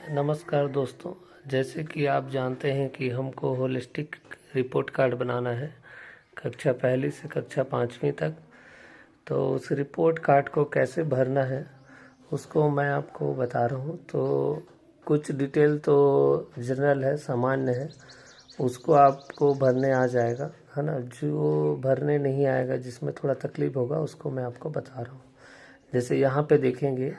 नमस्कार दोस्तों। जैसे कि आप जानते हैं कि हमको होलिस्टिक रिपोर्ट कार्ड बनाना है कक्षा पहली से कक्षा पाँचवीं तक। तो उस रिपोर्ट कार्ड को कैसे भरना है उसको मैं आपको बता रहा हूँ। तो कुछ डिटेल तो जनरल है, सामान्य है, उसको आपको भरने आ जाएगा, है ना। जो भरने नहीं आएगा, जिसमें थोड़ा तकलीफ होगा, उसको मैं आपको बता रहा हूँ। जैसे यहाँ पे देखेंगे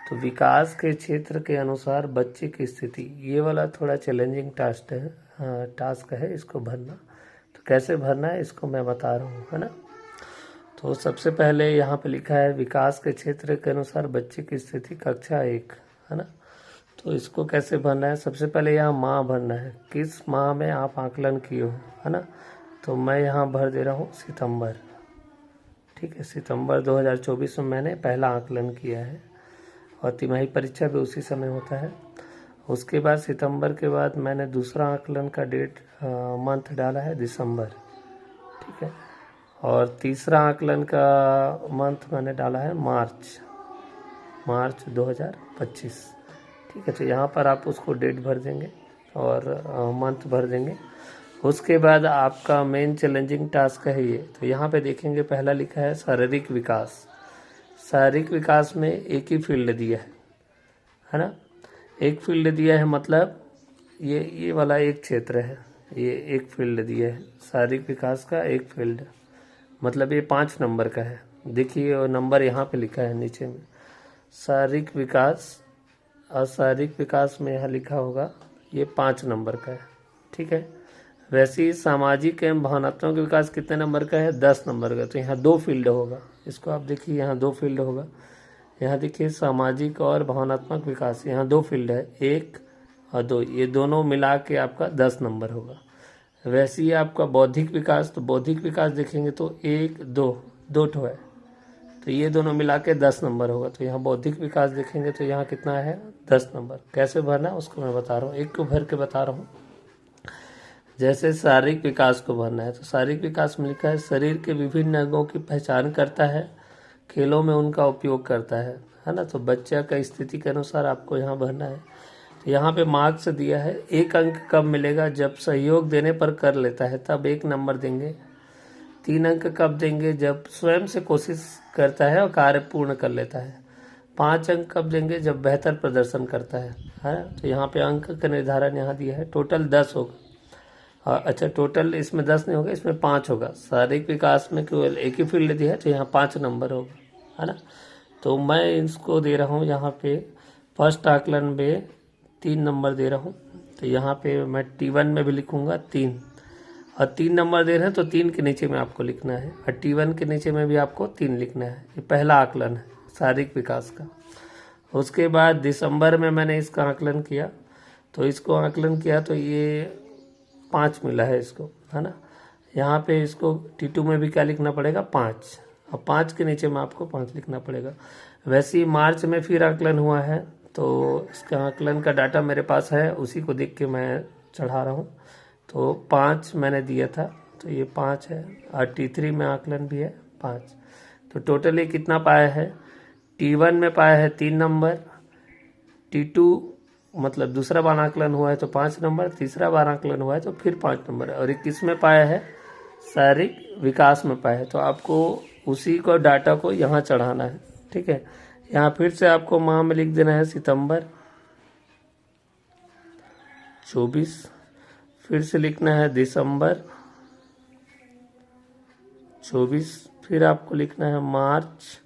तो विकास के क्षेत्र के अनुसार बच्चे की स्थिति, ये वाला थोड़ा चैलेंजिंग टास्क है इसको भरना। तो कैसे भरना है इसको मैं बता रहा हूँ, है ना। तो सबसे पहले यहाँ पे लिखा है विकास के क्षेत्र के अनुसार बच्चे की स्थिति कक्षा 1, है ना। तो इसको कैसे भरना है, सबसे पहले यहाँ माह भरना है, किस माह में आप आकलन किए हो, है ना। तो मैं यहाँ भर दे रहा हूँ सितंबर। ठीक है, सितंबर 2024 में मैंने पहला आकलन किया है और तिमाही परीक्षा भी उसी समय होता है। उसके बाद सितंबर के बाद मैंने दूसरा आकलन का मंथ डाला है दिसंबर। ठीक है, और तीसरा आकलन का मंथ मैंने डाला है मार्च 2025। ठीक है, तो यहाँ पर आप उसको डेट भर देंगे और मंथ भर देंगे। उसके बाद आपका मेन चैलेंजिंग टास्क है ये। तो यहाँ पे देखेंगे पहला लिखा है शारीरिक विकास। शारीरिक विकास में एक ही फील्ड दिया है ना। एक फील्ड दिया है, मतलब ये वाला एक क्षेत्र है, ये एक फील्ड दिया है शारीरिक विकास का, एक फील्ड, मतलब ये 5 नंबर का है। देखिए और नंबर यहाँ पे लिखा है नीचे में, शारीरिक विकास। और शारीरिक विकास में यहाँ लिखा होगा ये 5 नंबर का है। ठीक है, वैसे ही सामाजिक एवं भावनात्मक विकास कितने नंबर का है, 10 नंबर का। तो यहाँ 2 फील्ड होगा, इसको आप देखिए यहाँ 2 फील्ड होगा। यहाँ देखिए सामाजिक और भावनात्मक विकास, यहाँ 2 फील्ड है, 1 और 2, ये दोनों मिला के आपका 10 नंबर होगा। वैसे ही आपका बौद्धिक विकास, तो बौद्धिक विकास देखेंगे तो 1 2 ठो है, तो ये दोनों मिला के 10 नंबर होगा। तो यहाँ बौद्धिक विकास देखेंगे तो यहाँ कितना है, 10 नंबर। कैसे भरना है उसको मैं बता रहा हूँ, एक को भर के बता रहा हूँ। जैसे शारीरिक विकास को भरना है, तो शारीरिक विकास में लिखा है शरीर के विभिन्न अंगों की पहचान करता है, खेलों में उनका उपयोग करता है ना। तो बच्चा का स्थिति के अनुसार आपको यहाँ भरना है। तो यहाँ पे मार्क्स दिया है, 1 अंक कब मिलेगा, जब सहयोग देने पर कर लेता है तब 1 नंबर देंगे। 3 अंक कब देंगे, जब स्वयं से कोशिश करता है और कार्य पूर्ण कर लेता है। 5 अंक कब देंगे, जब बेहतर प्रदर्शन करता है। तो यहाँ पे अंक का निर्धारण यहाँ दिया है, टोटल 10 होगा। अच्छा, टोटल इसमें 10 नहीं होगा, इसमें 5 होगा। शारीरिक विकास में केवल एक ही फील्ड दिया है, तो यहाँ 5 नंबर होगा, है ना। तो मैं इसको दे रहा हूँ यहाँ पे फर्स्ट आकलन में 3 नंबर दे रहा हूँ। तो यहाँ पे मैं T1 में भी लिखूँगा 3, और 3 नंबर दे रहे हैं तो 3 के नीचे में आपको लिखना है, और T1 के नीचे में भी आपको 3 लिखना है। ये पहला आकलन है शारीरिक विकास का। उसके बाद दिसंबर में मैंने इसका आकलन किया, तो इसको आकलन किया तो ये 5 मिला है इसको, है ना। यहाँ पे इसको T2 में भी क्या लिखना पड़ेगा, 5, और 5 के नीचे में आपको 5 लिखना पड़ेगा। वैसे ही मार्च में फिर आकलन हुआ है, तो इसका आकलन का डाटा मेरे पास है, उसी को देख के मैं चढ़ा रहा हूँ। तो 5 मैंने दिया था, तो ये 5 है, और T3 में आकलन भी है 5। तो टोटल ये कितना पाया है, T1 में पाया है 3 नंबर, T2 मतलब दूसरा बार आकलन हुआ है तो 5 नंबर, तीसरा बार आकलन हुआ है तो फिर 5 नंबर, और 21 में पाया है शारीरिक विकास में पाया है। तो आपको उसी को डाटा को यहाँ चढ़ाना है। ठीक है, यहाँ फिर से आपको माह में लिख देना है सितंबर 24, फिर से लिखना है दिसंबर 24, फिर आपको लिखना है मार्च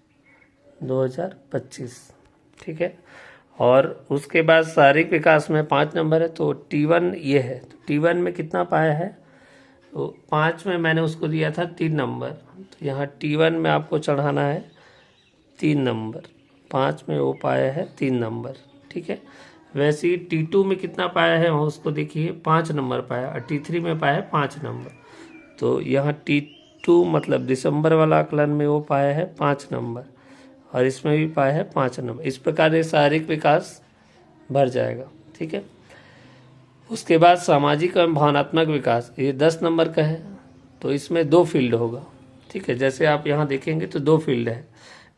2025। ठीक है, और उसके बाद शारीरिक विकास में 5 नंबर है, तो T1 ये है। तो T1 में कितना पाया है, तो 5 में मैंने उसको दिया था 3 नंबर, तो यहाँ T1 में आपको चढ़ाना है 3 नंबर। 5 में वो पाया है 3 नंबर। ठीक है, वैसे ही T2 में कितना पाया है उसको देखिए, 5 नंबर पाया, और T3 में पाया है 5 नंबर। तो यहाँ T2 मतलब दिसंबर वाला आकलन में वो पाया है 5 नंबर, और इसमें भी पाया है 5 नंबर। इस प्रकार ये शारीरिक विकास भर जाएगा। ठीक है, उसके बाद सामाजिक एवं भावनात्मक विकास, ये 10 नंबर का है, तो इसमें 2 फील्ड होगा। ठीक है, जैसे आप यहाँ देखेंगे तो 2 फील्ड है।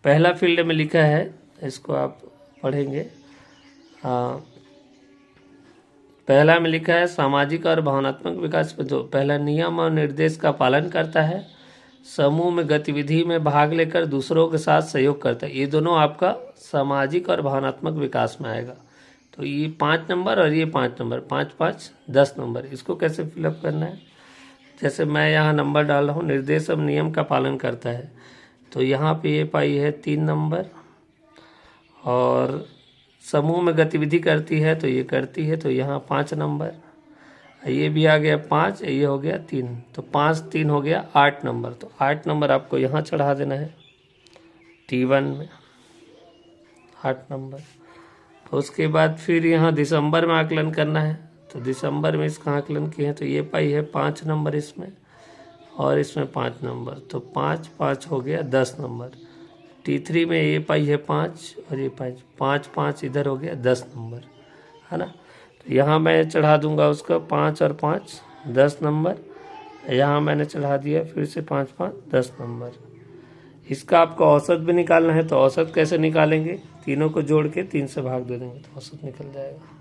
पहला फील्ड में लिखा है, इसको आप पढ़ेंगे, पहला में लिखा है सामाजिक और भावनात्मक विकास में जो पहला नियम और निर्देश का पालन करता है, समूह में गतिविधि में भाग लेकर दूसरों के साथ सहयोग करता है। ये दोनों आपका सामाजिक और भावनात्मक विकास में आएगा। तो ये 5 नंबर और ये 5 नंबर, 5 5 10 नंबर। इसको कैसे फिलअप करना है, जैसे मैं यहाँ नंबर डाल रहा हूँ, निर्देश और नियम का पालन करता है, तो यहाँ पे ये पाई है 3 नंबर, और समूह में गतिविधि करती है तो ये करती है, तो यहाँ 5 नंबर, ये भी आ गया 5, ये हो गया 3, तो 5 3 हो गया 8 नंबर। तो 8 नंबर आपको यहाँ चढ़ा देना है T1 में, 8 नंबर। तो उसके बाद फिर यहाँ दिसंबर में आकलन करना है, तो दिसंबर में इसका आकलन किए हैं, तो ये पाई है 5 नंबर इसमें, और इसमें 5 नंबर, तो 5 5 हो गया 10 नंबर। T3 में ये पाई है 5 और ये 5 5 5 इधर हो गया 10 नंबर, है ना। तो यहाँ मैं चढ़ा दूंगा उसका 5 और 5 10 नंबर, यहाँ मैंने चढ़ा दिया फिर से 5 5 10 नंबर। इसका आपको औसत भी निकालना है, तो औसत कैसे निकालेंगे, तीनों को जोड़ के 3 से भाग दे देंगे तो औसत निकल जाएगा।